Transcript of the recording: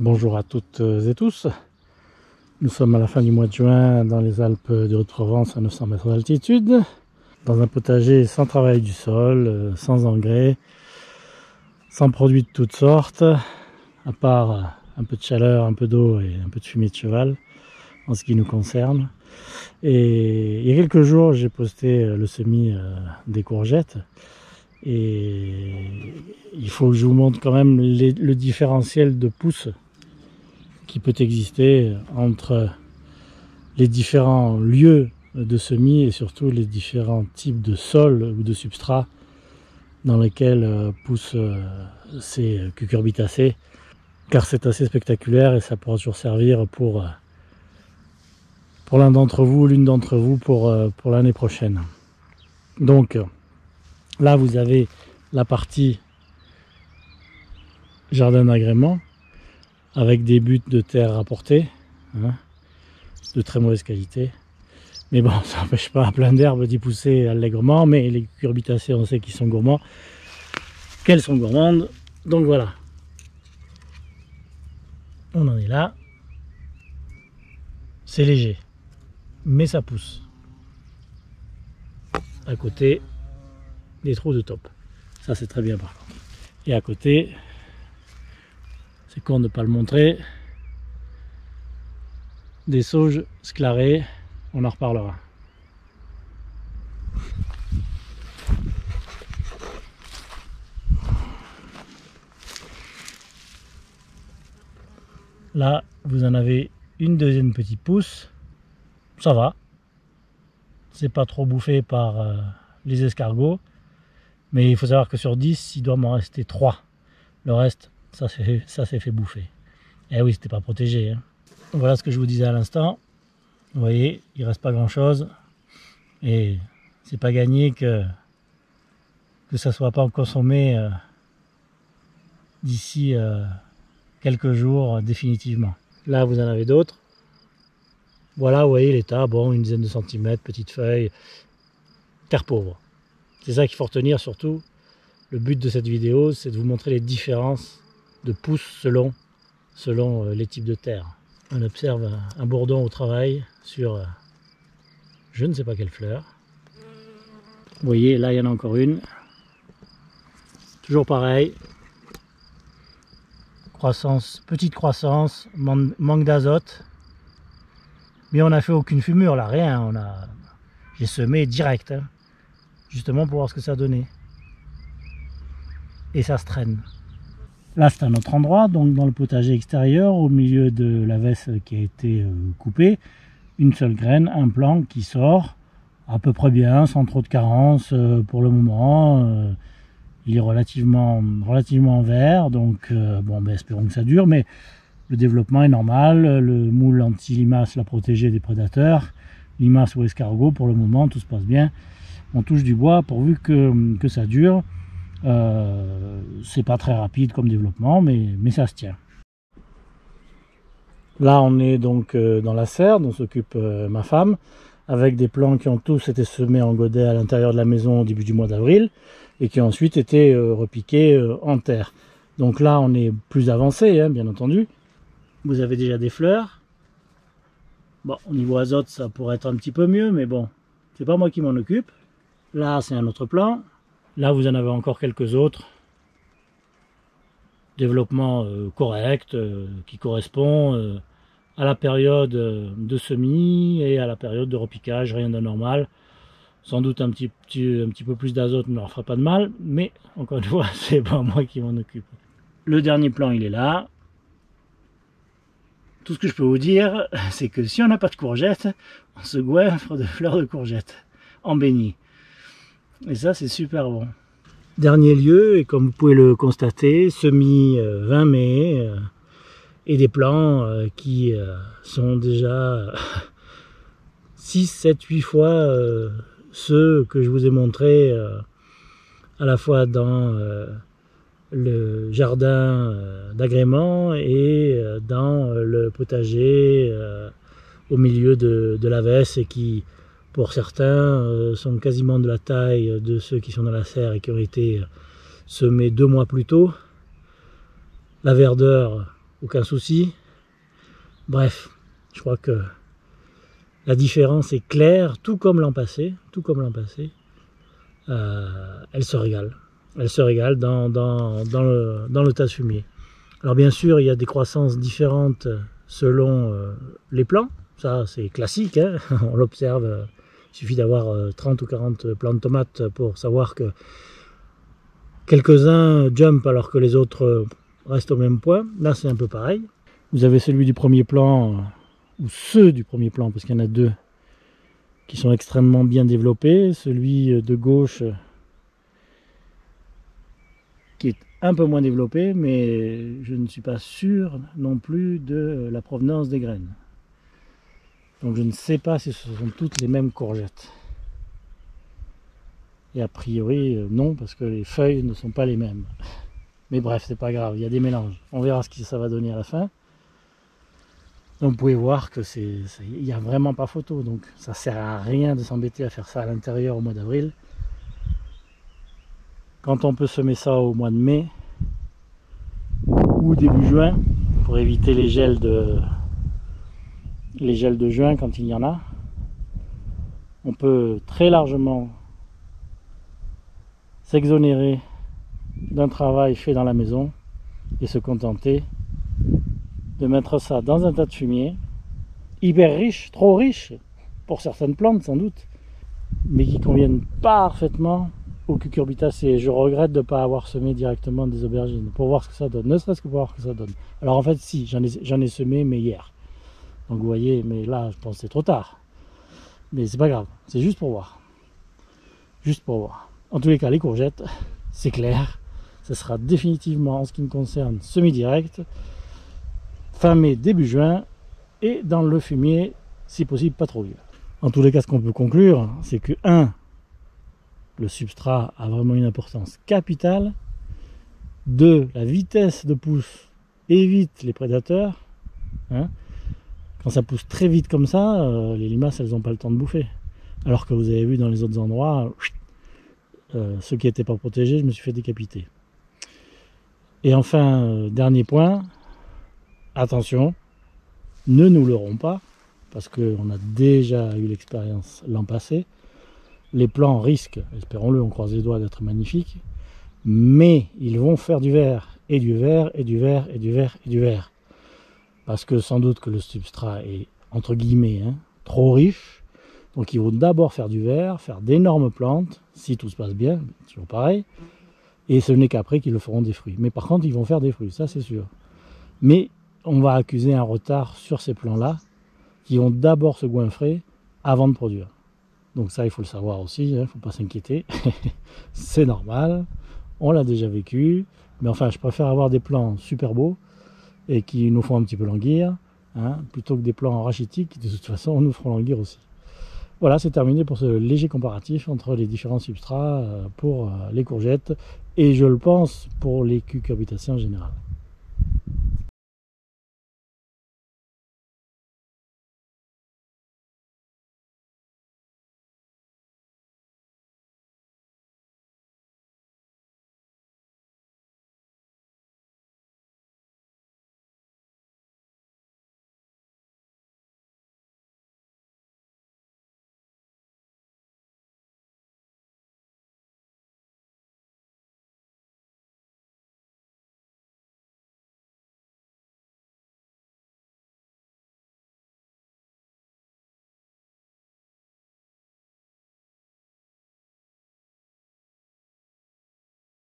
Bonjour à toutes et tous. Nous sommes à la fin du mois de juin dans les Alpes de Haute-Provence à 900 mètres d'altitude, dans un potager sans travail du sol, sans engrais, sans produits de toutes sortes, à part un peu de chaleur, un peu d'eau et un peu de fumier de cheval en ce qui nous concerne. Et il y a quelques jours, j'ai posté le semis des courgettes. Et il faut que je vous montre quand même le différentiel de pousses qui peut exister entre les différents lieux de semis et surtout les différents types de sols ou de substrats dans lesquels poussent ces cucurbitacées, car c'est assez spectaculaire et ça pourra toujours servir pour l'un d'entre vous, l'une d'entre vous pour l'année prochaine. Donc là vous avez la partie jardin d'agrément avec des buts de terre rapportés, hein, de très mauvaise qualité. Mais bon, ça n'empêche pas plein d'herbes d'y pousser allègrement, mais les cucurbitacées, on sait qu'ils sont gourmands. Qu'elles sont gourmandes, donc voilà. On en est là. C'est léger, mais ça pousse. À côté, des trous de taupe. Ça, c'est très bien par contre. Et à côté, c'est con de ne pas le montrer, des sauges sclarées, on en reparlera. Là, vous en avez une deuxième petite pousse, ça va. C'est pas trop bouffé par les escargots, mais il faut savoir que sur 10, il doit m'en rester 3. Le reste, ça s'est fait bouffer. Eh oui, c'était pas protégé. Hein. Voilà ce que je vous disais à l'instant. Vous voyez, il reste pas grand chose. Et c'est pas gagné que ça soit pas consommé d'ici quelques jours définitivement. Là, vous en avez d'autres. Voilà, vous voyez l'état. Bon, une dizaine de centimètres, petites feuilles. Terre pauvre. C'est ça qu'il faut retenir surtout. Le but de cette vidéo, c'est de vous montrer les différences de pousses selon les types de terre. On observe un bourdon au travail sur je ne sais pas quelle fleur. Vous voyez, là il y en a encore une. Toujours pareil. Croissance, petite croissance, manque d'azote. Mais on n'a fait aucune fumure là, rien. J'ai semé direct, hein, justement pour voir ce que ça donnait. Et ça se traîne. Là c'est un autre endroit, donc dans le potager extérieur, au milieu de la veste qui a été coupée, une seule graine, un plant qui sort à peu près bien, sans trop de carence pour le moment. Il est relativement vert, donc bon, ben, espérons que ça dure, mais le développement est normal, le moule anti-limace l'a protégé des prédateurs, limace ou escargot, pour le moment tout se passe bien. On touche du bois pourvu que ça dure. C'est pas très rapide comme développement, mais ça se tient. Là on est donc dans la serre dont s'occupe ma femme, avec des plants qui ont tous été semés en godet à l'intérieur de la maison au début du mois d'avril et qui ont ensuite été repiqués en terre. Donc là on est plus avancé, hein, bien entendu. Vous avez déjà des fleurs. Bon, au niveau azote ça pourrait être un petit peu mieux, mais bon, c'est pas moi qui m'en occupe. Là c'est un autre plant. Là, vous en avez encore quelques autres. Développement correct, qui correspond à la période de semis et à la période de repiquage, rien d'anormal. Sans doute un petit peu plus d'azote ne leur fera pas de mal, mais encore une fois, c'est pas moi qui m'en occupe. Le dernier plan, il est là. Tout ce que je peux vous dire, c'est que si on n'a pas de courgettes, on se goinfre de fleurs de courgettes en béni. Et ça, c'est super bon. Dernier lieu, et comme vous pouvez le constater, semis 20 mai, et des plants qui sont déjà 6, 7, 8 fois ceux que je vous ai montrés à la fois dans le jardin d'agrément et dans le potager au milieu de la veste, et qui pour certains sont quasiment de la taille de ceux qui sont dans la serre et qui ont été semés 2 mois plus tôt. La verdeur aucun souci. Bref, je crois que la différence est claire, tout comme l'an passé, elle se régale. Elle se régale dans le tas de fumier. Alors bien sûr, il y a des croissances différentes selon les plants. Ça, c'est classique, hein. On l'observe. Il suffit d'avoir 30 ou 40 plants de tomates pour savoir que quelques-uns jump alors que les autres restent au même point. Là, c'est un peu pareil. Vous avez celui du premier plan, ou ceux du premier plan, parce qu'il y en a deux qui sont extrêmement bien développés. Celui de gauche qui est un peu moins développé, mais je ne suis pas sûr non plus de la provenance des graines. Donc je ne sais pas si ce sont toutes les mêmes courgettes. Et a priori, non, parce que les feuilles ne sont pas les mêmes. Mais bref, c'est pas grave, il y a des mélanges. On verra ce que ça va donner à la fin. Donc vous pouvez voir que il n'y a vraiment pas photo. Donc ça sert à rien de s'embêter à faire ça à l'intérieur au mois d'avril. Quand on peut semer ça au mois de mai ou début juin, pour éviter les gels de juin quand il y en a, on peut très largement s'exonérer d'un travail fait dans la maison et se contenter de mettre ça dans un tas de fumier, hyper riche, trop riche pour certaines plantes sans doute, mais qui conviennent parfaitement aux cucurbitacées. Je regrette de ne pas avoir semé directement des aubergines pour voir ce que ça donne, ne serait-ce que pour voir ce que ça donne. Alors en fait si, j'en ai semé mais hier. Donc vous voyez, mais là je pense que c'est trop tard. Mais c'est pas grave, c'est juste pour voir. Juste pour voir. En tous les cas, les courgettes, c'est clair, ce sera définitivement en ce qui me concerne semi-direct, fin mai, début juin, et dans le fumier, si possible pas trop vieux. En tous les cas, ce qu'on peut conclure, c'est que 1, le substrat a vraiment une importance capitale. 2, la vitesse de pousse évite les prédateurs. Hein. Quand ça pousse très vite comme ça, les limaces, elles n'ont pas le temps de bouffer. Alors que vous avez vu dans les autres endroits, ceux qui n'étaient pas protégés, je me suis fait décapiter. Et enfin, dernier point, attention, ne nous leurrons pas, parce qu'on a déjà eu l'expérience l'an passé. Les plants risquent, espérons-le, on croise les doigts, d'être magnifiques, mais ils vont faire du vert, et du vert, et du vert, et du vert, et du vert. Parce que sans doute que le substrat est, entre guillemets, trop riche. Donc ils vont d'abord faire du vert, faire d'énormes plantes, si tout se passe bien, toujours pareil. Et ce n'est qu'après qu'ils le feront des fruits. Mais par contre, ils vont faire des fruits, ça c'est sûr. Mais on va accuser un retard sur ces plants-là, qui vont d'abord se goinfrer avant de produire. Donc ça, il faut le savoir aussi, il ne faut pas s'inquiéter. C'est normal, on l'a déjà vécu. Mais enfin, je préfère avoir des plants super beaux et qui nous font un petit peu languir, plutôt que des plants rachitiques qui de toute façon nous feront languir aussi. Voilà, c'est terminé pour ce léger comparatif entre les différents substrats pour les courgettes et je le pense pour les cucurbitacées en général.